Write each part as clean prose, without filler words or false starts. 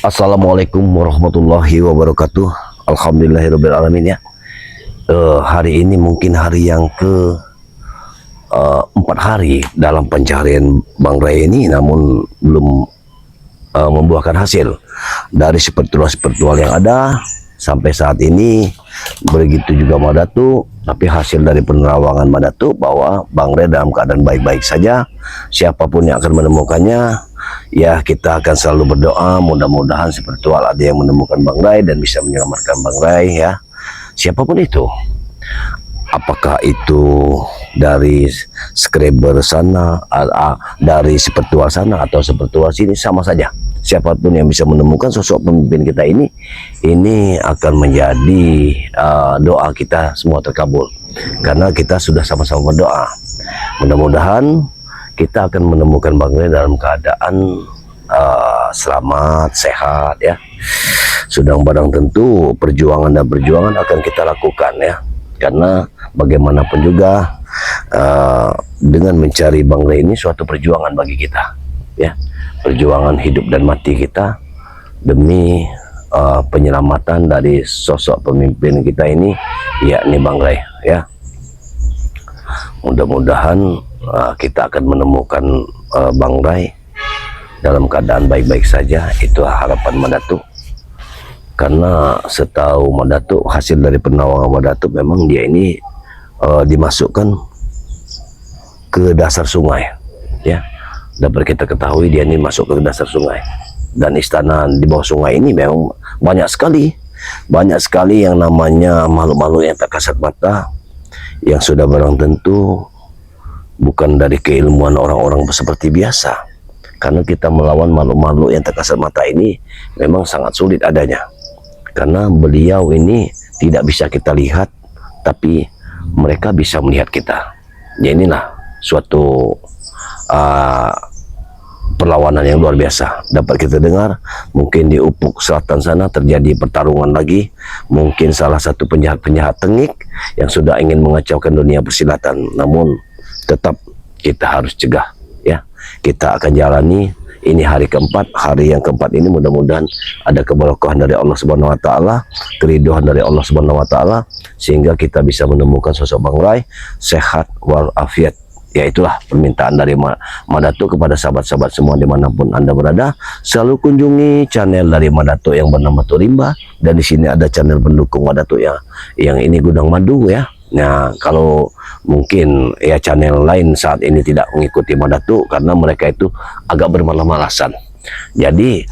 Assalamualaikum warahmatullahi wabarakatuh. Alhamdulillahirabbil alamin ya. Hari ini mungkin hari yang ke 4 hari dalam pencarian Bang Ray ini, namun belum membuahkan hasil dari spiritual yang ada sampai saat ini. Begitu juga Madatu, tapi hasil dari penerawangan Madatu bahwa Bang Ray dalam keadaan baik-baik saja. Siapapun yang akan menemukannya, ya kita akan selalu berdoa mudah-mudahan spiritual ada yang menemukan Bang Ray dan bisa menyelamatkan Bang Ray ya. Siapapun itu, apakah itu dari skriber sana, dari spiritual sana atau spiritual sini, sama saja. Siapapun yang bisa menemukan sosok pemimpin kita ini akan menjadi doa kita semua terkabul, karena kita sudah sama-sama berdoa. Mudah-mudahan kita akan menemukan Bang Ray dalam keadaan selamat, sehat ya. Sudah barang tentu perjuangan akan kita lakukan ya, karena bagaimanapun juga dengan mencari Bang Ray ini suatu perjuangan bagi kita ya, perjuangan hidup dan mati kita demi penyelamatan dari sosok pemimpin kita ini, yakni Bang Ray ya. Mudah-mudahan kita akan menemukan Bang Ray dalam keadaan baik-baik saja. Itu harapan Madatu, karena setahu Madatu, hasil dari penerawangan Madatu memang dia ini dimasukkan ke dasar sungai ya. Dapat kita ketahui dia ini masuk ke dasar sungai, dan istana di bawah sungai ini memang banyak sekali yang namanya makhluk-makhluk yang tak kasat mata, yang sudah barang tentu bukan dari keilmuan orang-orang seperti biasa. Karena kita melawan makhluk-makhluk yang tak kasat mata ini memang sangat sulit adanya, karena beliau ini tidak bisa kita lihat, tapi mereka bisa melihat kita. Ya, inilah suatu perlawanan yang luar biasa dapat kita dengar. Mungkin di ufuk selatan sana terjadi pertarungan lagi, mungkin salah satu penjahat-penjahat tengik yang sudah ingin mengacaukan dunia persilatan. Namun tetap kita harus cegah ya. Kita akan jalani ini hari keempat. Hari yang keempat ini mudah-mudahan ada keberkahan dari Allah Subhanahu wa taala, keridhaan dari Allah Subhanahu wa taala, sehingga kita bisa menemukan sosok Bang Ray sehat walafiat. Ya, itulah permintaan dari Madatu kepada sahabat-sahabat semua dimanapun Anda berada. Selalu kunjungi channel dari Madatu yang bernama Turimba, dan di sini ada channel pendukung Madatu ya, yang ini Gudang Madu ya. Nah, kalau mungkin ya channel lain saat ini tidak mengikuti Madatu karena mereka itu agak bermalas-malasan. Jadi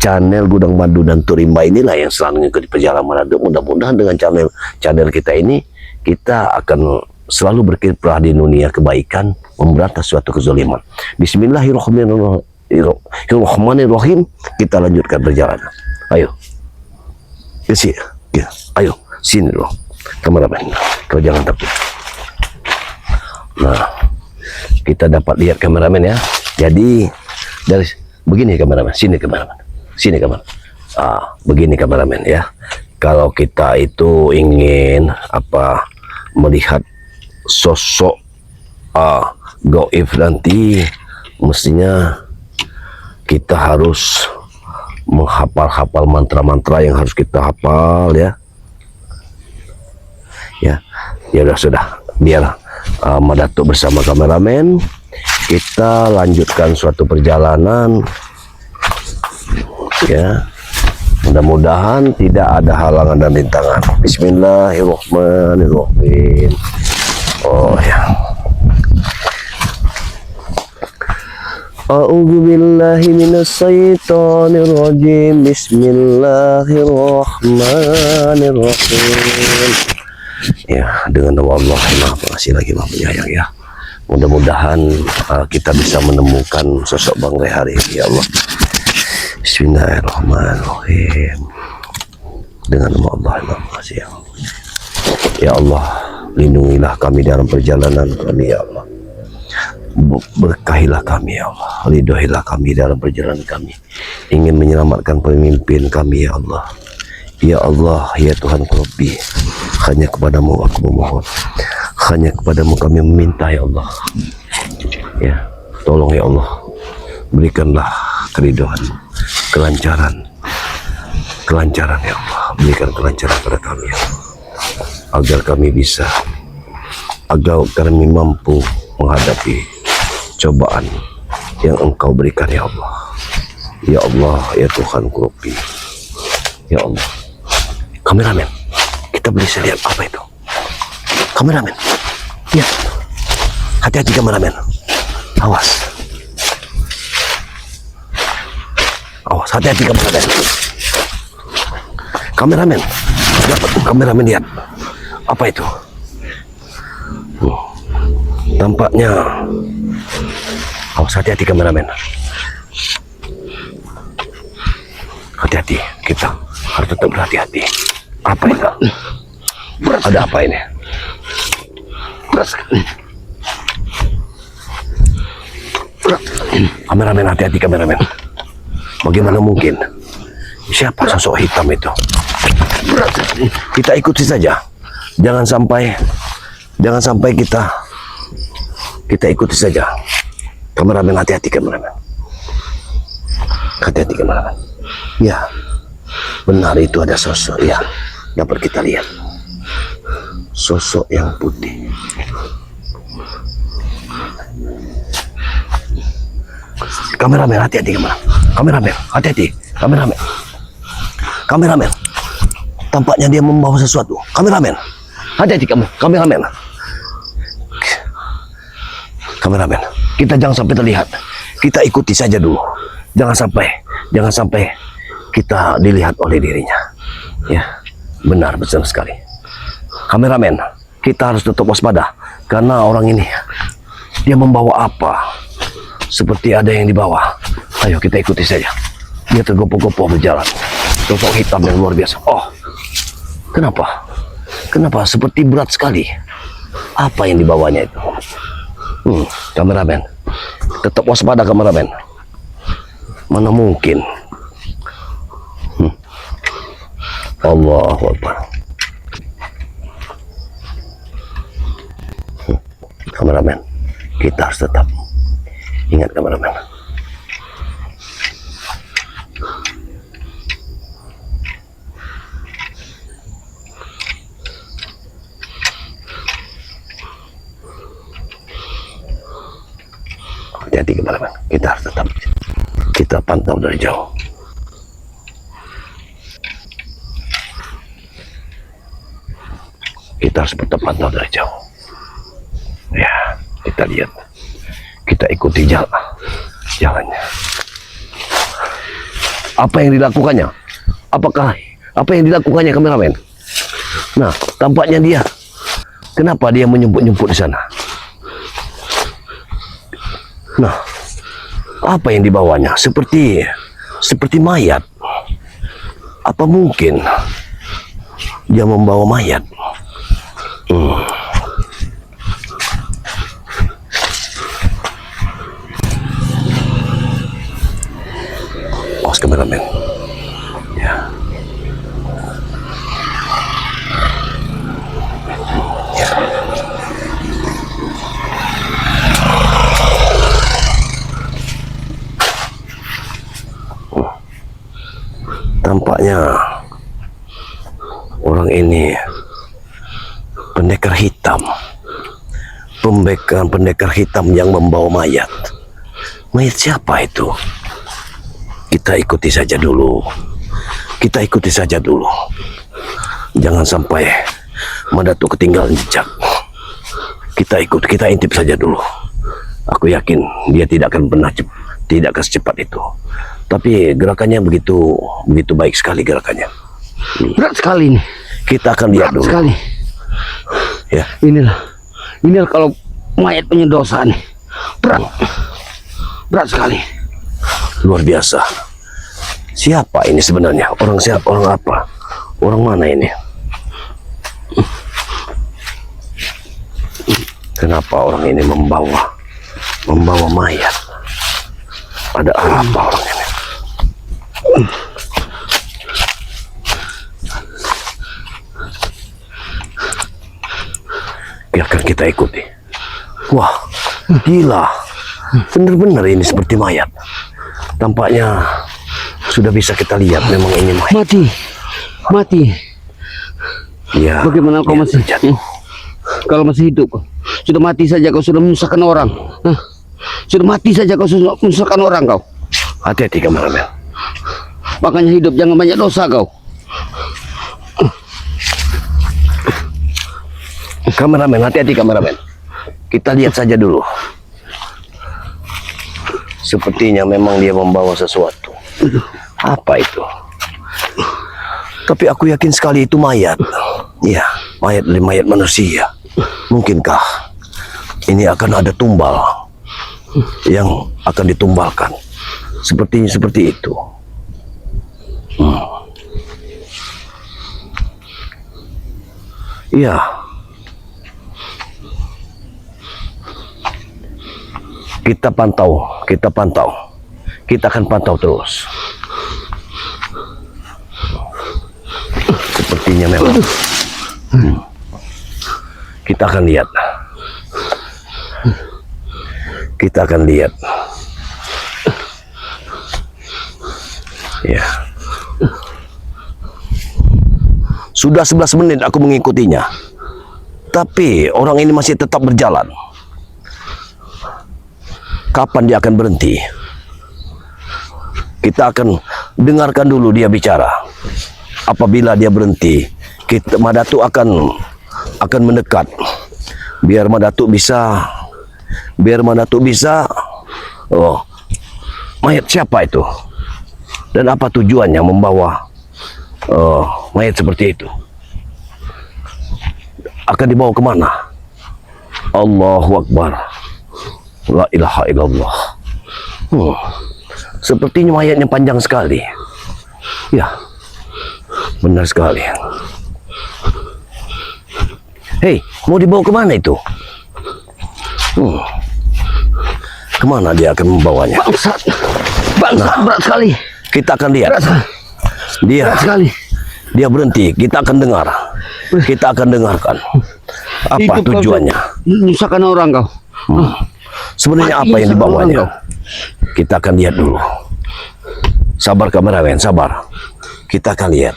channel Gudang Madu dan Turimba inilah yang selalu mengikuti perjalanan Madatu. Mudah-mudahan dengan channel kita ini, kita akan selalu berkiprah di dunia kebaikan, memberantas suatu kezaliman. Bismillahirrahmanirrahim. Kita lanjutkan perjalanan. Ayo, ayo sini loh, kameramen, kau jangan takut. Nah, kita dapat lihat kameramen ya. Jadi dari begini kameramen, sini kameramen, begini kameramen ya. Kalau kita itu ingin melihat sosok gaib nanti, mestinya kita harus menghafal mantra-mantra yang harus kita hafal ya. Ya sudah, biar Madatu bersama kameramen kita lanjutkan suatu perjalanan ya. Mudah-mudahan tidak ada halangan dan rintangan. Bismillahirrahmanirrahim. Oh ya. A'udzu billahi minasyaitonir rajim. Bismillahirrahmanirrahim. Ya, dengan nama Allah yang Maha Pengasih lagi Maha Penyayang ya. Mudah-mudahan kita bisa menemukan sosok Bang Ray hari ini ya Allah. Bismillahirrahmanirrahim. Dengan nama Allah yang Maha Pengasih ya Allah. Ya Allah, lindungilah kami dalam perjalanan kami ya Allah. Berkahilah kami ya Allah, ridhoilah kami dalam perjalanan kami, ingin menyelamatkan pemimpin kami ya Allah. Ya Allah, ya Tuhan Rabbi, hanya kepadamu aku memohon, hanya kepadamu kami meminta ya Allah. Ya, tolong ya Allah, berikanlah keridhaan, kelancaran kelancaran ya Allah, berikan kelancaran pada kami ya Allah, agar kami bisa, agar kami mampu menghadapi cobaan yang Engkau berikan ya Allah. Ya Allah, ya Tuhan Rabbi, ya Allah. Kameramen, kita bisa lihat apa itu? Kameramen, ya, hati-hati kameramen, awas, awas, hati-hati kameramen. Kameramen, dapat kameramen lihat apa itu? Tampaknya, awas, hati-hati kameramen. Hati-hati, kita harus tetap berhati-hati. Apa ini? Ada apa ini? Kameramen, hati-hati kameramen. Bagaimana mungkin? Siapa sosok hitam itu? Kita ikuti saja. Jangan sampai kita ikuti saja. Kameramen, hati-hati kameramen. Hati-hati kameramen. Ya, benar itu ada sosok ya. Dapat kita lihat sosok yang putih. Kameramen, hati-hati kameramen. Kameramen, hati-hati. Kameramen. Kameramen. Tampaknya dia membawa sesuatu. Kameramen. Hati-hati kameramen. Kameramen, kita jangan sampai terlihat. Kita ikuti saja dulu. Jangan sampai kita dilihat oleh dirinya. Ya, benar betul sekali. Kameramen, kita harus tetap waspada karena orang ini dia membawa apa? Seperti ada yang dibawa. Ayo kita ikuti saja. Dia tergopoh-gopoh berjalan. Sosok hitam yang luar biasa. Oh, kenapa? Kenapa seperti berat sekali? Apa yang dibawanya itu? Kameramen, tetap waspada kameramen. Mana mungkin? Allahu Akbar. Kameramen, kita harus tetap ingat kameramen. Hati-hati kameramen, kita harus tetap kita pantau dari jauh. Kita harus tetap pantau dari jauh. Ya, kita lihat, kita ikuti jalannya. Apa yang dilakukannya? Apa yang dilakukannya kameramen? Nah, tampaknya dia. Kenapa dia menyumput-nyumput di sana? Nah, apa yang dibawanya? Seperti mayat. Apa mungkin dia membawa mayat? Awas kameramen. Ya. Ya. Tampaknya orang ini pendekar hitam, pendekar hitam yang membawa mayat. Mayat siapa itu? Kita ikuti saja dulu. Jangan sampai Madatu ketinggalan jejak. Kita intip saja dulu. Aku yakin dia tidak akan secepat itu. Tapi gerakannya begitu baik sekali gerakannya. Berat sekali ini. Kita akan lihat dulu. Sekali. Ya. Inilah kalau mayat punya dosa nih. Berat sekali. Luar biasa. Siapa ini sebenarnya? Orang siapa? Orang apa? Orang mana ini? Kenapa orang ini membawa mayat? Ada apa orang ini? Biarkan kita ikuti. Wah, gila. Benar-benar ini seperti mayat. Tampaknya Sudah bisa kita lihat memang ini mayat. Mati. Ya. Bagaimana kau dia masih? terjatuh. Kalau masih hidup, sudah mati saja kau sudah menyusahkan orang. Sudah mati saja kau sudah menyusahkan orang kau. Hati-hati kameramen. Makanya hidup jangan banyak dosa kau. Kameramen, hati-hati kameramen. Kita lihat saja dulu. Sepertinya memang dia membawa sesuatu. Apa itu? Tapi aku yakin sekali itu mayat. Ya, mayat manusia. Mungkinkah ini akan ada tumbal yang akan ditumbalkan? Sepertinya seperti itu. Iya. Kita pantau. Kita akan pantau terus. Sepertinya memang. Kita akan lihat. Ya. Sudah 11 menit aku mengikutinya. Tapi orang ini masih tetap berjalan. Kapan dia akan berhenti? Kita akan dengarkan dulu dia bicara. Apabila dia berhenti, Madatu akan mendekat. Biar Madatu bisa. Oh, mayat siapa itu? Dan apa tujuannya membawa mayat seperti itu? Akan dibawa kemana? Allahu Akbar. La ilaha illallah. Sepertinya mayatnya panjang sekali. Ya, benar sekali. Hei, mau dibawa kemana itu? Kemana dia akan membawanya? Bangsat, berat sekali. Kita akan lihat. Berat sekali. Dia berhenti. Kita akan dengar. Kita akan dengarkan. Apa Hidup tujuannya? kau menyusahkan orang kau. Sebenarnya Mati apa yang sama dibawanya? orang Kita akan lihat dulu. Sabar kameramen, sabar. Kita akan lihat.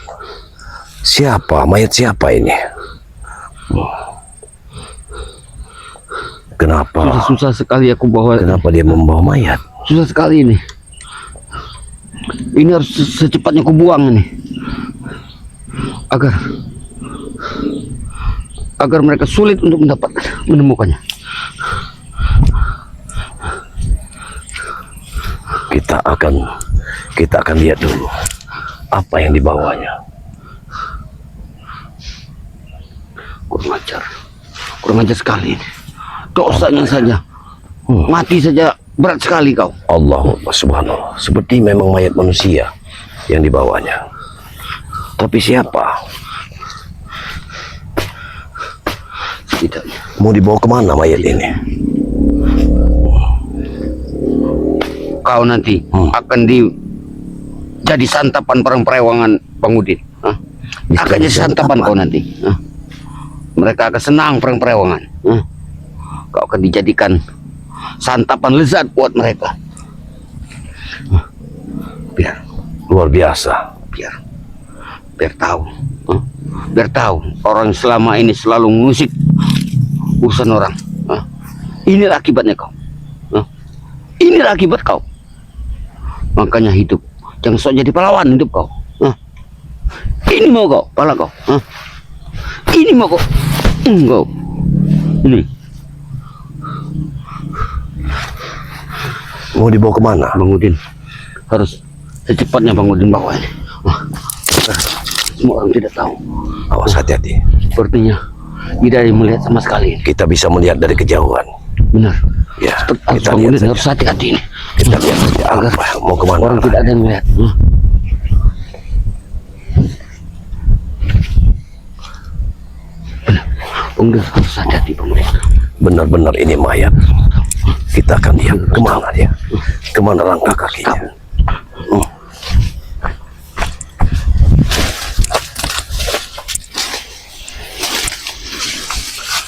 Mayat siapa ini? Kenapa? Susah sekali aku bawa. Kenapa dia membawa mayat? Susah sekali ini. Ini harus secepatnya aku buang ini. Agar mereka sulit untuk menemukannya. Kita akan lihat dulu apa yang dibawanya. Kurang ajar sekali ini. Dosanya saja. Mati saja berat sekali kau. Allah subhanallah. Seperti memang mayat manusia yang dibawanya. Tapi siapa? Setidaknya. Mau dibawa kemana mayat ini? Kau nanti akan jadi santapan perang perewangan Bang Udin. Akan jadi santapan kau nanti. Mereka akan senang perang perewangan. Kau akan dijadikan santapan lezat buat mereka. Biar Luar biasa. biar tahu. Biar tahu orang selama ini selalu mengusik urusan orang. Inilah akibatnya kau. Inilah akibat kau. Makanya hidup jangan sok jadi pahlawan hidup kau. Ini mau kau, pala kau. Ini mau kau. Kau. Ini. Mau dibawa kemana? Bang Udin harus secepatnya Bang Udin bawa ini. Semua orang tidak tahu. Awas, hati-hati. Sepertinya tidak ada yang melihat sama sekali. Kita bisa melihat dari kejauhan. Benar. Ya, Kita kita lihat saja. harus hati-hati ini. Kita lihat saja Agar apa, mau kemana. orang tidak ada yang melihat. Benar. Bang Udin harus hati-hati Bang Udin. Benar-benar ini mayat. Kita akan lihat kemana dia. Kemana langkah kakinya.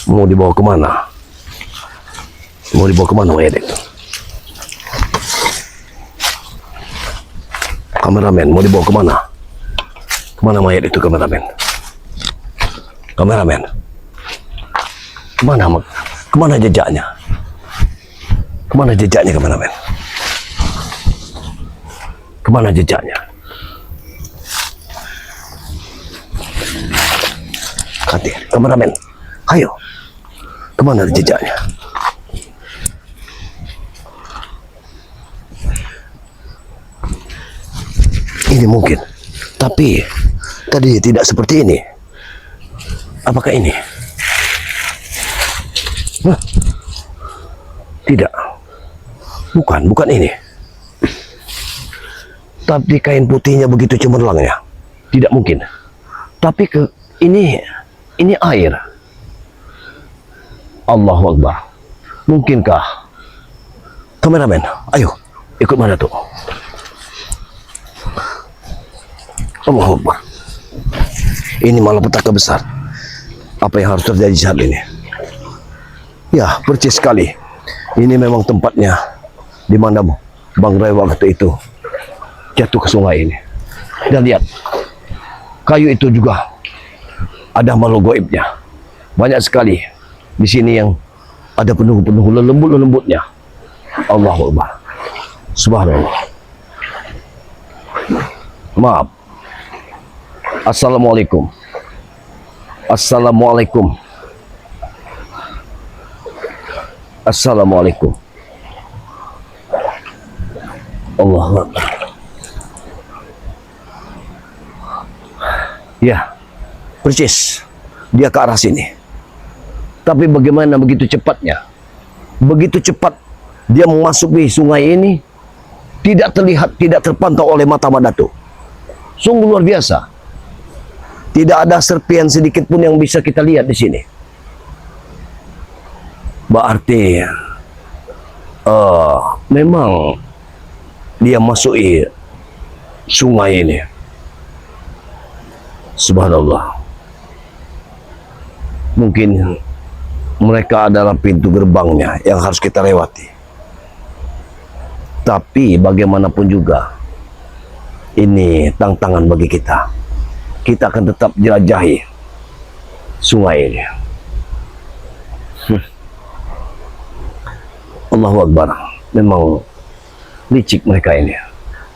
Mau dibawa kemana? Mau dibawa kemana mayat itu? Kameramen, mau dibawa kemana? Kemana mayat itu, kameramen? Kameramen, kemana jejaknya? Kemana jejaknya, kameramen? Kemana jejaknya? Kadir, kameramen, ayo. Kemana jejaknya? Ini mungkin, tapi tadi tidak seperti ini. Apakah ini? Hah? Tidak. Bukan ini. Tapi kain putihnya begitu cemerlangnya. Tidak mungkin. Tapi ini air. Allahu Akbar. Mungkinkah? Kameramen, ayo ikut mana tuh? Allahu Akbar. Ini malapetaka besar. Apa yang harus terjadi saat ini? Ya, percis sekali. Ini memang tempatnya di mana Bang Ray waktu itu jatuh ke sungai ini. Dan lihat, kayu itu juga ada makhluk gaibnya. Banyak sekali di sini yang ada penunggu-penunggu lembut-lembutnya. Allahu Akbar. Subhanallah. Maaf. Assalamualaikum. Assalamualaikum. Assalamualaikum. Allahu Akbar. Ya, persis. Dia ke arah sini. Tapi bagaimana begitu cepatnya? Begitu cepat dia memasuki sungai ini, tidak terlihat, tidak terpantau oleh mata Datuk. Sungguh luar biasa. Tidak ada serpian sedikit pun yang bisa kita lihat di sini. Berarti memang dia masuki sungai ini. Subhanallah. Mungkin mereka adalah pintu gerbangnya yang harus kita lewati. Tapi bagaimanapun juga, ini tantangan bagi kita. Kita akan tetap jelajahi sungai ini. Allahu Akbar. Memang licik mereka ini.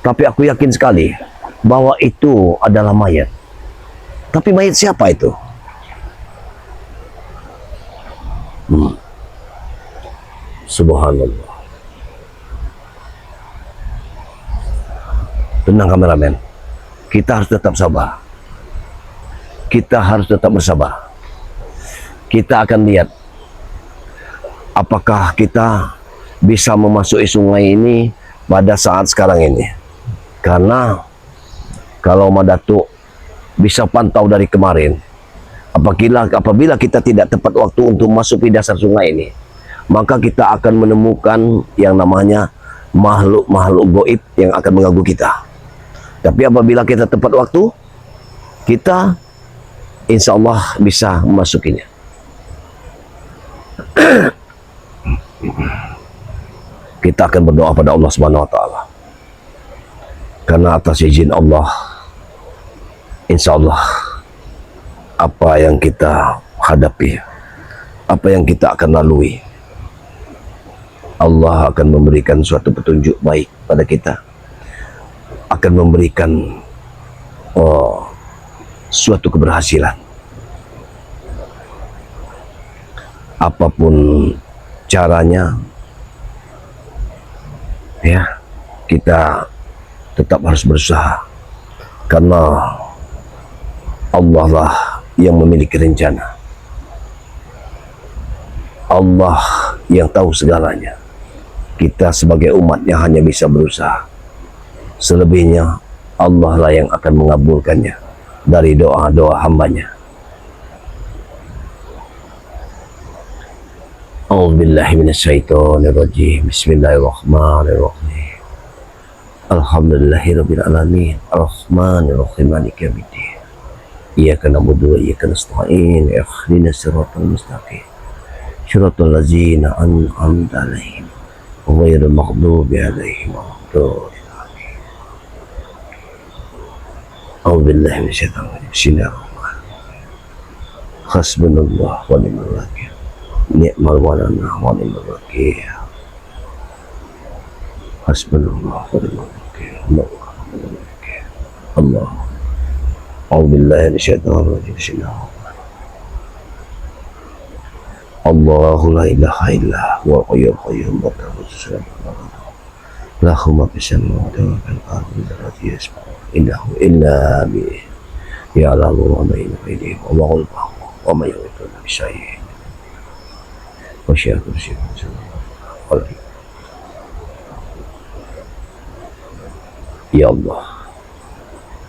Tapi aku yakin sekali bahwa itu adalah mayat. Tapi mayat siapa itu? Subhanallah. Tenang kameramen. Kita harus tetap sabar. Kita harus tetap bersabar. Kita akan lihat apakah kita bisa memasuki sungai ini pada saat sekarang ini. Karena kalau Datuk bisa pantau dari kemarin, apabila kita tidak tepat waktu untuk masuk di dasar sungai ini, maka kita akan menemukan yang namanya makhluk-makhluk gaib yang akan mengganggu kita. Tapi apabila kita tepat waktu, kita insya Allah bisa memasukinya. Kita akan berdoa pada Allah Subhanahu wa Ta'ala. Karena atas izin Allah, insya Allah apa yang kita hadapi, apa yang kita akan lalui, Allah akan memberikan suatu petunjuk baik pada kita, akan memberikan suatu keberhasilan. Apapun caranya, ya, kita tetap harus berusaha. Karena Allah lah yang memiliki rencana. Allah yang tahu segalanya. Kita sebagai umatnya hanya bisa berusaha. Selebihnya Allah lah yang akan mengabulkannya dari doa-doa hambanya. A'udzubillahi minasyaitonirrajim. Bismillahirrahmanirrahim. Alhamdulillahirabbil alamin. Arrahmanirrahim. Maliki yaumiddin. Iyyaka na'budu wa iyyaka nasta'in. Ihdinas siratal mustaqim. Shiratal ladzina an'amta 'alaihim ghairil maghdubi 'alaihim waladdallin. A'udzubillahi minasyaitonir rajim. Bismillahirrahmanirrahim. Hasbunallah wa ni'mal wakil. Ni'mal walana wa ni'mal wakil. Hasbunallah wa ni'mal wakil. Allah. A'udzubillahi minasyaitonir rajim. Bismillahirrahmanirrahim. Allahu la ilaha illa huwa al-hayyul qayyum wa lahu ma fis samawati wa fil ardi la yasma'u innahu illa bi ya'lamu ma bayna aydihim wa ma khalfahum wa ma yuhituna bi syai'in wa syi'a kursiyyuhu Ya Allah,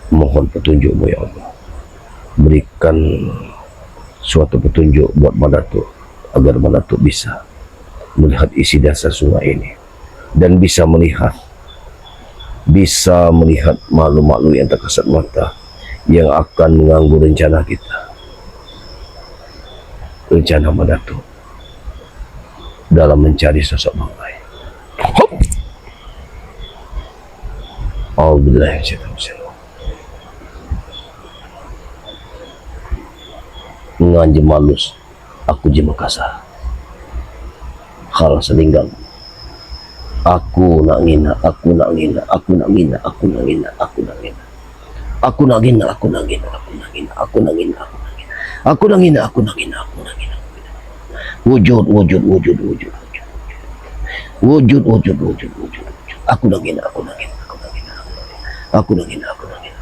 mohon petunjuk-Mu ya Allah, berikan suatu petunjuk buat Madatuk agar Madatuk bisa melihat isi dasar sungai ini dan bisa melihat makhluk-makhluk yang tak kasat mata yang akan mengganggu rencana kita, rencana Madatuk dalam mencari sosok Bang Rai. A'udzubillahi minasyaitonir rajim. Nganjem malus aku je Makassar hal selinggal aku nak ngina aku nak ngina aku nak ngina aku nak ngina aku nak ngina aku nak ngina aku nak ngina aku nak ngina aku nak ngina aku nak ngina aku nak ngina aku nak ngina wujud wujud wujud wujud wujud wujud wujud wujud aku nak ngina aku nak ngina aku nak ngina aku nak ngina aku nak ngina.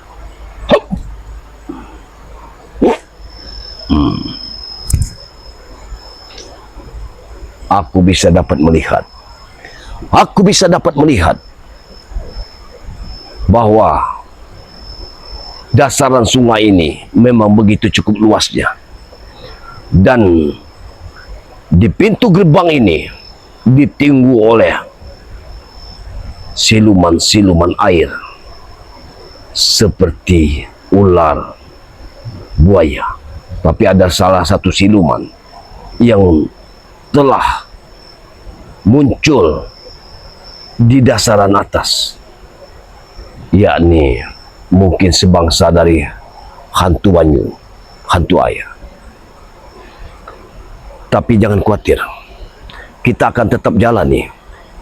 Aku bisa dapat melihat bahwa dasaran sungai ini memang begitu cukup luasnya, dan di pintu gerbang ini ditinggu oleh siluman-siluman air seperti ular, buaya, tapi ada salah satu siluman yang telah muncul di dasaran atas, yakni mungkin sebangsa dari hantu banyu, hantu air. Tapi jangan khawatir, kita akan tetap jalani,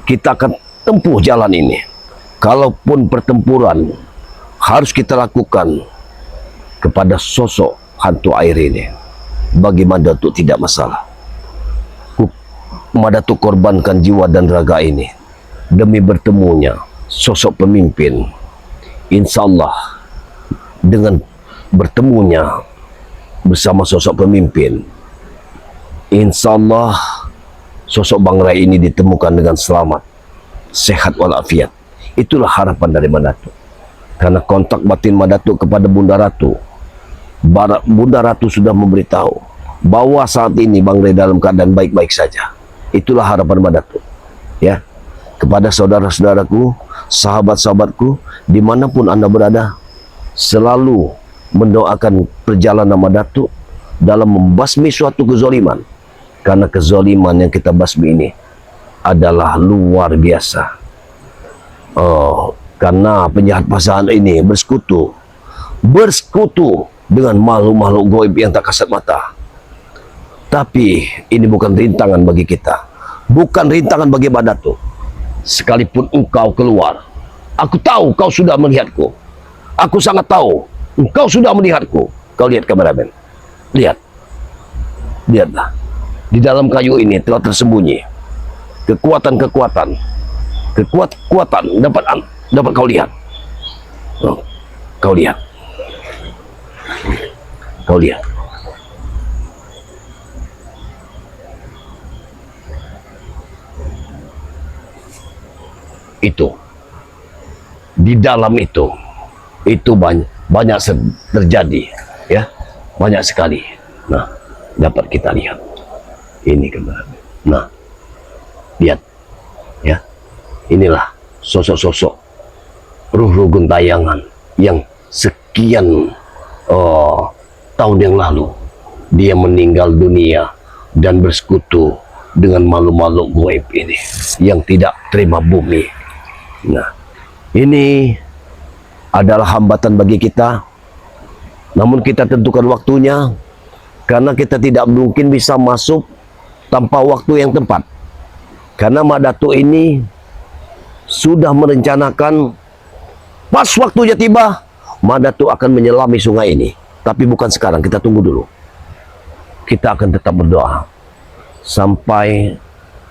kita akan tempuh jalan ini. Kalaupun pertempuran harus kita lakukan kepada sosok hantu air ini, bagi Madatuk tidak masalah. Madatuk korbankan jiwa dan raga ini demi bertemunya sosok pemimpin. Insya Allah dengan bertemunya bersama sosok pemimpin, insya Allah sosok Bang Rai ini ditemukan dengan selamat, sehat walafiat. Itulah harapan dari Madatuk. Karena kontak batin Madatuk kepada Bunda Ratu, Bunda Ratu sudah memberitahu bahwa saat ini Bang Rai dalam keadaan baik-baik saja. Itulah harapan Madatuk, ya, kepada saudara-saudaraku, sahabat-sahabatku, dimanapun Anda berada, selalu mendoakan perjalanan Madatuk dalam membasmi suatu kezoliman, karena kezoliman yang kita basmi ini adalah luar biasa. Karena penjahat pasangan ini bersekutu dengan makhluk-makhluk gaib yang tak kasat mata. Tapi ini bukan rintangan bagi kita, bukan rintangan bagi Madatuk. Sekalipun engkau keluar, aku tahu kau sudah melihatku. Aku sangat tahu engkau sudah melihatku. Kau lihat kameramen, lihatlah. Di dalam kayu ini telah tersembunyi kekuatan dapat kau lihat. Kau lihat. Itu di dalam itu banyak terjadi, ya, banyak sekali. Nah, dapat kita lihat ini kemarin. Nah, lihat, ya, inilah sosok-sosok ruh-ruh gentayangan yang sekian tahun yang lalu dia meninggal dunia dan bersekutu dengan makhluk-makhluk gaib ini yang tidak terima bumi. Nah, ini adalah hambatan bagi kita Namun kita tentukan waktunya, karena kita tidak mungkin bisa masuk tanpa waktu yang tepat. Karena Mak Datuk ini sudah merencanakan pas waktunya tiba, Mak Datuk akan menyelami sungai ini. Tapi bukan sekarang, kita tunggu dulu. Kita akan tetap berdoa sampai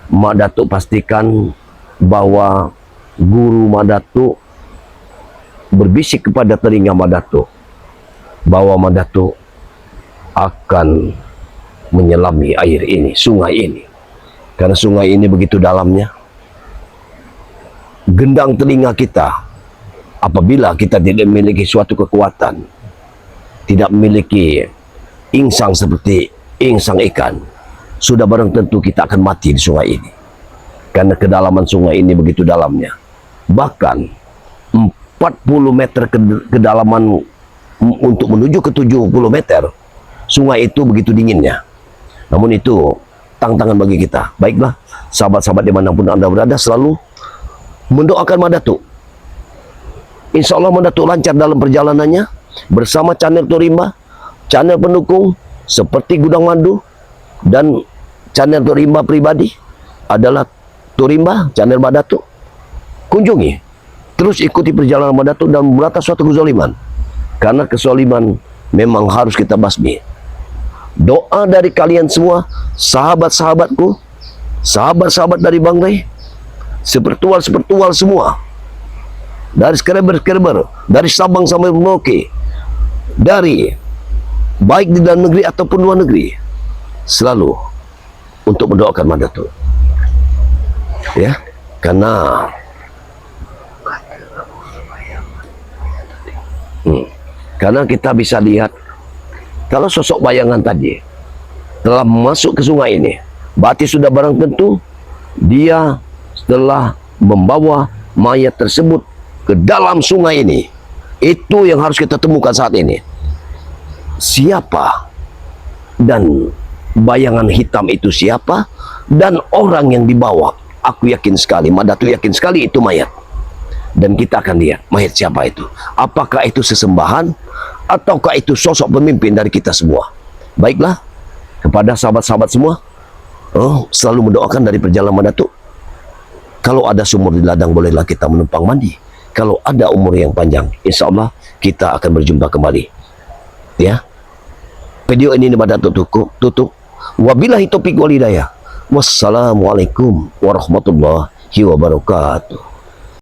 Mak Datuk pastikan bahwa guru Mak Datuk berbisik kepada telinga Mak Datuk bahwa Mak Datuk akan menyelami air ini, sungai ini. Karena sungai ini begitu dalamnya. Gendang telinga kita apabila kita tidak memiliki suatu kekuatan, tidak memiliki insang seperti insang ikan, sudah barang tentu kita akan mati di sungai ini. Karena kedalaman sungai ini begitu dalamnya. Bahkan 40 meter kedalaman untuk menuju ke 70 meter, sungai itu begitu dinginnya. Namun itu tantangan bagi kita. Baiklah, sahabat-sahabat dimanapun Anda berada, selalu mendoakan Mak Datuk. Insya Allah Mak Datuk lancar dalam perjalanannya bersama channel Torimba, channel pendukung seperti Gudang Mandu, dan channel Torimba pribadi adalah Torimba, channel Mak Datuk. Kunjungi, terus ikuti perjalanan Mak Datuk dan memberantas suatu kezaliman. Karena kezaliman memang harus kita basmi. Doa dari kalian semua, sahabat-sahabatku, sahabat-sahabat dari Bang Ray, sepertual-sepertual semua, dari skreber-skreber, dari Sabang sampai Merauke, dari baik di dalam negeri ataupun luar negeri, selalu untuk mendoakan Mak Datuk. Ya, karena kita bisa lihat kalau sosok bayangan tadi telah masuk ke sungai ini, berarti sudah barang tentu dia setelah membawa mayat tersebut ke dalam sungai ini. Itu yang harus kita temukan saat ini. Siapa dan bayangan hitam itu siapa, dan orang yang dibawa. Aku yakin sekali, Mak Datuk yakin sekali itu mayat. Dan kita akan lihat mayat siapa itu. Apakah itu sesembahan ataukah itu sosok pemimpin dari kita semua. Baiklah, kepada sahabat-sahabat semua, selalu mendoakan dari perjalanan Mak Datuk. Kalau ada sumur di ladang, bolehlah kita menumpang mandi. Kalau ada umur yang panjang, insya Allah kita akan berjumpa kembali. Ya, video ini Mak Datuk tutup. Wabillahi taufiq wal hidayah. Wassalamualaikum warahmatullahi wabarakatuh.